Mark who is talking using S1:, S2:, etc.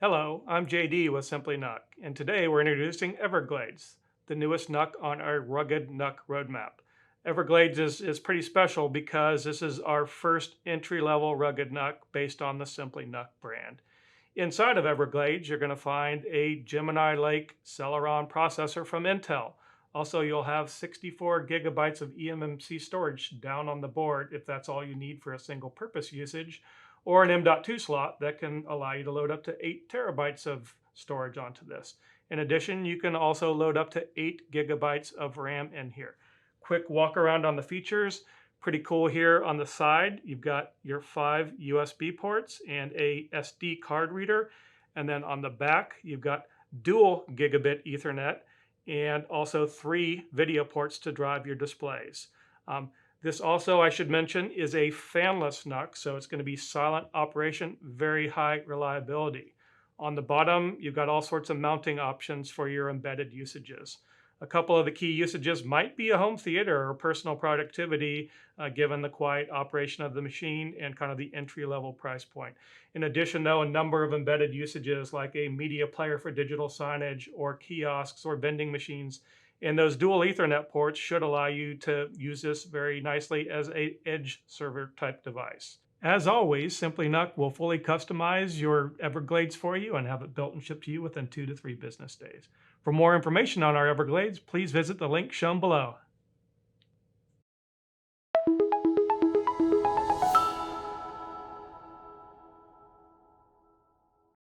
S1: Hello, I'm JD with Simply NUC, and today we're introducing Everglades, the newest NUC on our rugged NUC roadmap. Everglades is pretty special because this is our first entry-level rugged NUC based on the Simply NUC brand. Inside of Everglades, you're going to find a Gemini Lake Celeron processor from Intel. Also, you'll have 64 gigabytes of eMMC storage down on the board if that's all you need for a single purpose usage, or an M.2 slot that can allow you to load up to 8 terabytes of storage onto this. In addition, you can also load up to 8 gigabytes of RAM in here. Quick walk around on the features. Pretty cool here on the side. You've got your 5 USB ports and a SD card reader. And then on the back, you've got dual gigabit Ethernet and also 3 video ports to drive your displays. This also, I should mention, is a fanless NUC, so it's going to be silent operation, very high reliability. On the bottom, you've got all sorts of mounting options for your embedded usages. A couple of the key usages might be a home theater or personal productivity, given the quiet operation of the machine and kind of the entry-level price point. In addition, though, a number of embedded usages like a media player for digital signage or kiosks or vending machines. And those dual Ethernet ports should allow you to use this very nicely as an edge server type device. As always, Simply NUC will fully customize your Everglades for you and have it built and shipped to you within 2 to 3 business days. For more information on our Everglades, please visit the link shown below.